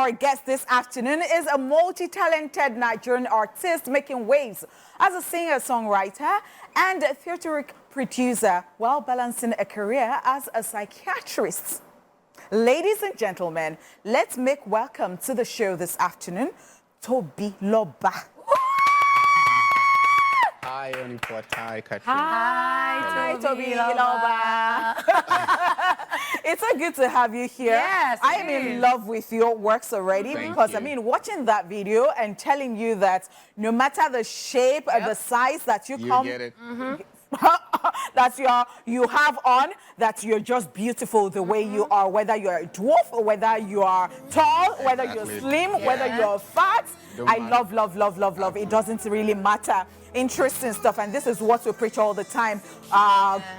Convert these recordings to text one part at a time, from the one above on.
our guest this afternoon is a multi-talented Nigerian artist making waves as a singer-songwriter and a theatric producer while balancing a career as a psychiatrist. Ladies and gentlemen, let's make welcome to the show this afternoon, Tobiloba. Hi, Onipot. Hi, Katrin. Hi, Tobiloba. It's so good to have you here. Yes, I am in love with your works already because, I mean, watching that video and telling you that no matter the shape or the size that you come... get it. that you have on, that you're just beautiful the way you are, whether you're a dwarf or whether you are tall, whether you're slim, whether you're fat. I love. It doesn't really matter. Interesting stuff, and this is what we preach all the time.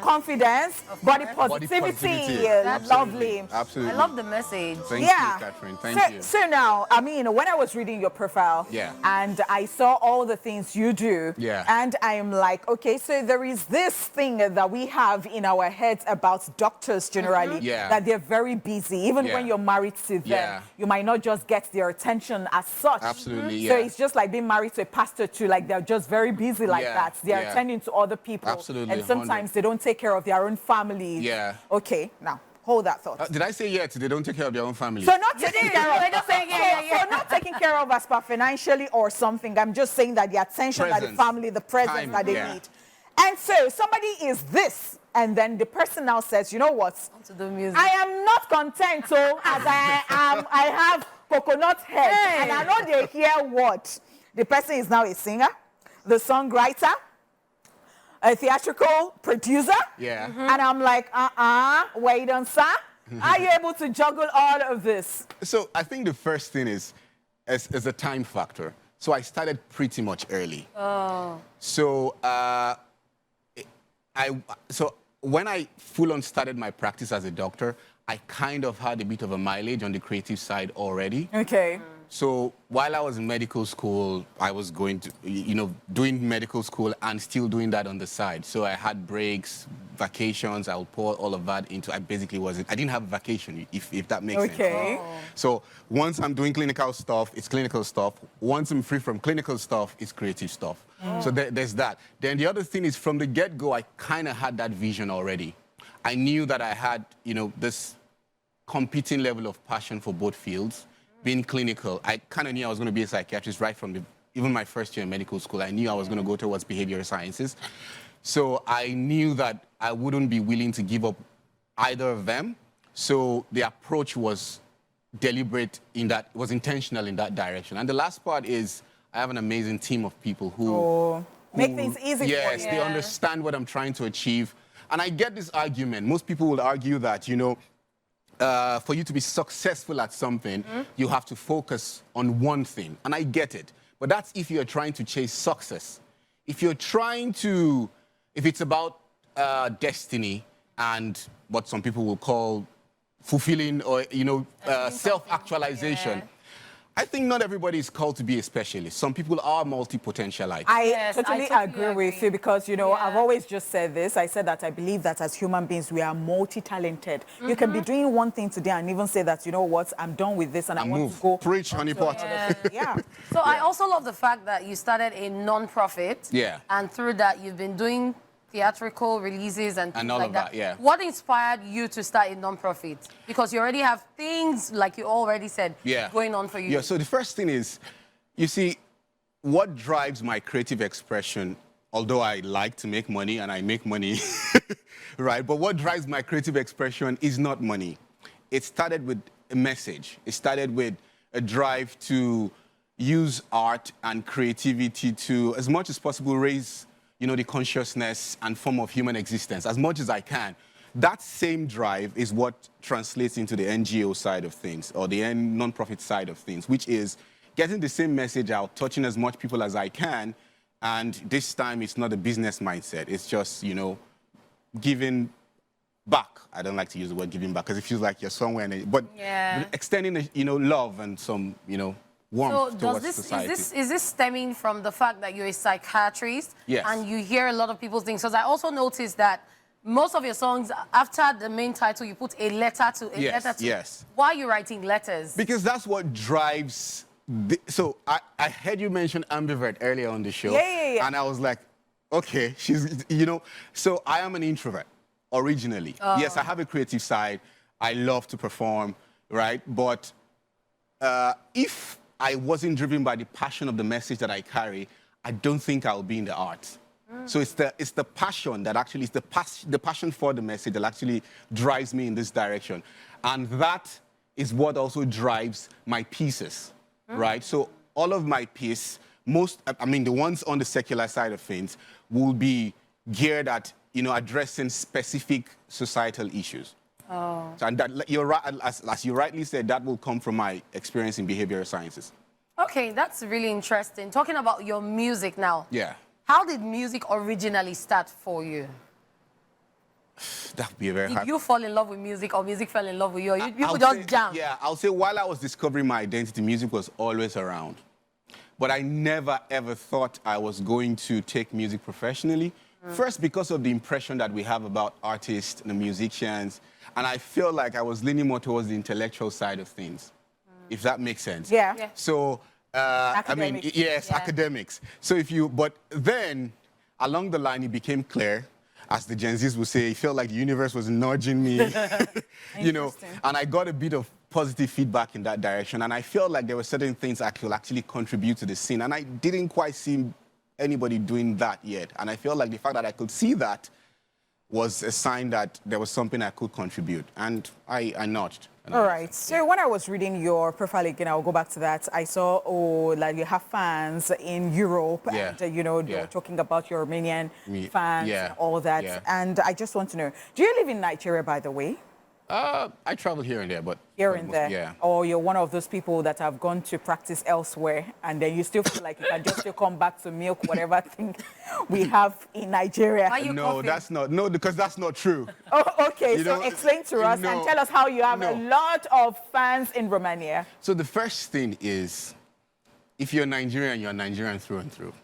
Confidence, body positivity. Lovely. Absolutely. I love the message. Thank you, Catherine. Thank you. So now, I mean, when I was reading your profile, and I saw all the things you do, and I am like, okay, so there is this thing that we have in our heads about doctors generally, that they're very busy. Even when you're married to them, you might not just get their attention as such. Absolutely, So it's just like being married to a pastor too, like they're just very busy like that. They're attending to other people. Absolutely. And sometimes they don't take care of their own families. Okay, now, hold that thought. Did I say they don't take care of their own families? So not taking care of, so not taking care of as per financially or something. I'm just saying that the attention that the family, the presence that they need. And so somebody is this, and then the person now says, you know what? I am not content, so as I have coconut head, and I know they hear what. The person is now a singer, the songwriter, a theatrical producer. And I'm like, wait on, sir. Are you able to juggle all of this? So I think the first thing is a time factor. So I started pretty much early. So when I full-on started my practice as a doctor, I kind of had a bit of a mileage on the creative side already. So while I was in medical school, I was going to, doing medical school and still doing that on the side. So I had breaks, vacations, I would pour all of that into, I didn't have a vacation, if that makes sense. So once I'm doing clinical stuff, it's clinical stuff. Once I'm free from clinical stuff, it's creative stuff. So there's that. Then the other thing is from the get-go, I kind of had that vision already. I knew that I had, this competing level of passion for both fields. Being clinical, I kind of knew I was going to be a psychiatrist right from even my first year in medical school. I knew I was going to go towards behavioral sciences. So I knew that I wouldn't be willing to give up either of them. So the approach was deliberate was intentional in that direction. And the last part is I have an amazing team of people who make things easy for you. Yes, they understand what I'm trying to achieve. And I get this argument. Most people will argue that, for you to be successful at something, you have to focus on one thing. And I get it. But that's if you're trying to chase success. If it's about destiny and what some people will call fulfilling or, self-actualization, I think not everybody is called to be a specialist. Some people are multi-potentialites. I totally agree with you because, I've always just said this. I said that I believe that as human beings, we are multi-talented. You can be doing one thing today and even say that, you know what, I'm done with this and I want to go. Preach, honeypot. So I also love the fact that you started a non-profit. And through that, you've been doing theatrical releases and things like that. What inspired you to start a non-profit? Because you already have things, like you already said, going on for you. So the first thing is, you see, what drives my creative expression, although I like to make money and I make money, right? But what drives my creative expression is not money. It started with a message. It started with a drive to use art and creativity to, as much as possible, raise the consciousness and form of human existence as much as I can. That same drive is what translates into the NGO side of things or the non-profit side of things, which is getting the same message out, touching as much people as I can. And this time it's not a business mindset. It's just, giving back. I don't like to use the word giving back because it feels like you're somewhere, but extending, love and some, warmth towards society. Is this stemming from the fact that you're a psychiatrist and you hear a lot of people's things? Because I also noticed that most of your songs, after the main title, you put a letter to a letter to. Yes. Why are you writing letters? Because that's what drives. So I heard you mention ambivert earlier on the show. Yeah. And I was like, okay, she's, you know. So I am an introvert originally. Yes, I have a creative side. I love to perform, right? But if I wasn't driven by the passion of the message that I carry, I don't think I'll be in the arts. So it's the passion that actually, the passion for the message that actually drives me in this direction. And that is what also drives my pieces, right? So all of my pieces, the ones on the secular side of things will be geared at, addressing specific societal issues. So, and that, you're right, as you rightly said, that will come from my experience in behavioral sciences. Okay, that's really interesting. Talking about your music now. Yeah. How did music originally start for you? That would be a very hard... Did you fall in love with music or music fell in love with you? People just jam? Yeah, I'll say while I was discovering my identity, music was always around. But I never, ever thought I was going to take music professionally. First, because of the impression that we have about artists and the musicians. And I feel like I was leaning more towards the intellectual side of things, if that makes sense. Yeah. So... academics. So but then, along the line, it became clear, as the Gen Zs would say, it felt like the universe was nudging me, and I got a bit of positive feedback in that direction. And I felt like there were certain things I could actually contribute to the scene. And I didn't quite see anybody doing that yet. And I felt like the fact that I could see that was a sign that there was something I could contribute. And I nudged. All right. So when I was reading your profile again, I'll go back to that. I saw, like you have fans in Europe, and they were talking about your Romanian fans and all that. Yeah. And I just want to know, do you live in Nigeria, by the way? I travel here and there, but... Here and there? Yeah. Or you're one of those people that have gone to practice elsewhere, and then you still feel like you can just still come back to milk whatever thing we have in Nigeria? No, that's not... No, because that's not true. Oh, okay. So explain to us and tell us how you have a lot of fans in Romania. So the first thing is, if you're Nigerian, you're Nigerian through and through.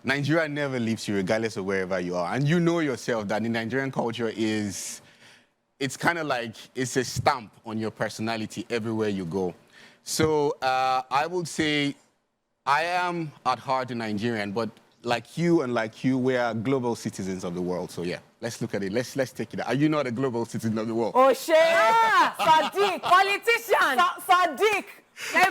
Nigeria never leaves you, regardless of wherever you are. And you know yourself that the Nigerian culture is... It's kind of like it's a stamp on your personality everywhere you go. So I would say I am at heart a Nigerian, but like you, we are global citizens of the world. So yeah, let's look at it. Let's take it. Are you not a global citizen of the world? Oh, shit! Sadiq! Politician! Sadiq!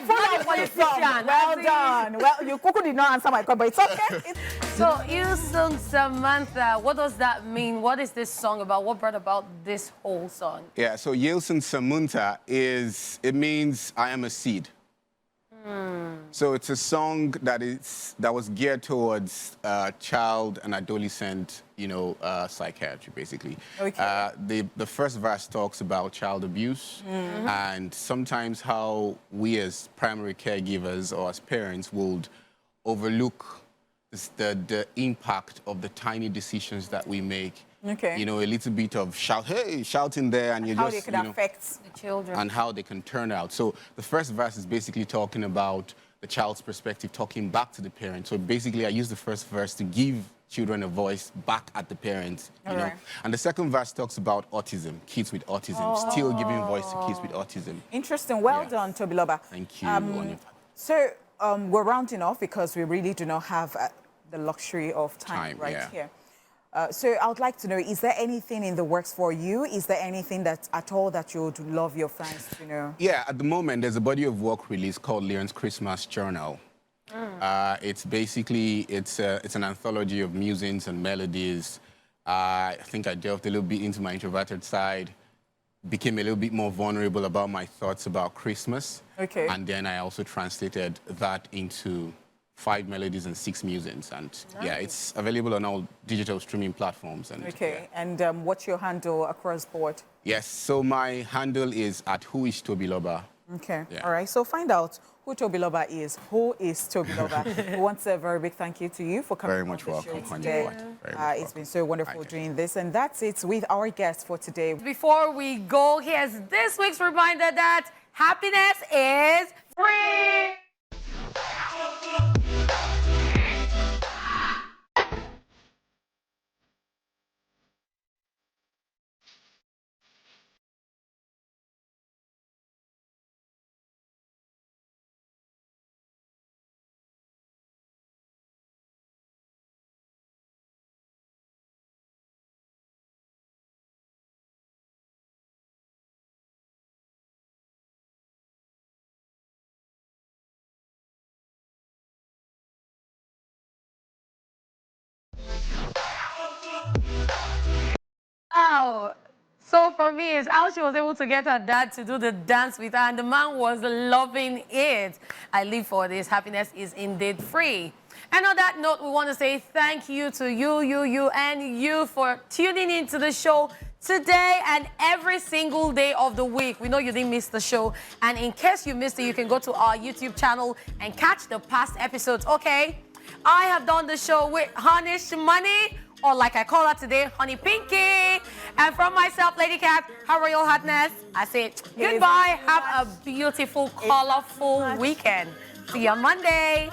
Politician. Well done. Well, you Kuku did not answer my question, but it's okay. So, Yilsun Samantha, what does that mean? What is this song about? What brought about this whole song? Yeah, so Yilsun Samantha it means I am a seed. So it's a song that was geared towards child and adolescent, psychiatry, basically. Okay. The first verse talks about child abuse and sometimes how we as primary caregivers or as parents would overlook the impact of the tiny decisions that we make. Okay. A little bit of shouting there, and how they can affect the children. And how they can turn out. So the first verse is basically talking about the child's perspective, talking back to the parents. So basically, I use the first verse to give children a voice back at the parents, you know. And the second verse talks about autism, kids with autism, still giving voice to kids with autism. Interesting. Well done, Tobiloba. Thank you. So we're rounding off because we really do not have the luxury of time here. So I would like to know, is there anything in the works for you? Is there anything that at all that you would love your fans to know? Yeah, at the moment, there's a body of work released called Leon's Christmas Journal. It's basically, it's an anthology of musings and melodies. I think I delved a little bit into my introverted side, became a little bit more vulnerable about my thoughts about Christmas. Okay. And then I also translated that into 5 melodies and 6 musings, and yeah, it's available on all digital streaming platforms. And and what's your handle across board? Yes, so my handle is @whoistobiloba. Okay, all right. So find out who Tobiloba is. Who is Tobiloba? We want a very big thank you to you for coming. Very much welcome. It's been so wonderful doing this, and that's it with our guests for today. Before we go, here's this week's reminder that happiness is free. Wow. So for me, it's how she was able to get her dad to do the dance with her, and the man was loving it. I live for this. Happiness is indeed free. And on that note, we want to say thank you to you for tuning into the show today and every single day of the week. We know you didn't miss the show. And in case you missed it, you can go to our YouTube channel and catch the past episodes, okay? I have done the show with Honey Shmoney, or like I call her today, Honey Pinky. And from myself, Lady Cat, her royal hotness, I say goodbye. Have a beautiful, colorful weekend. See you on Monday.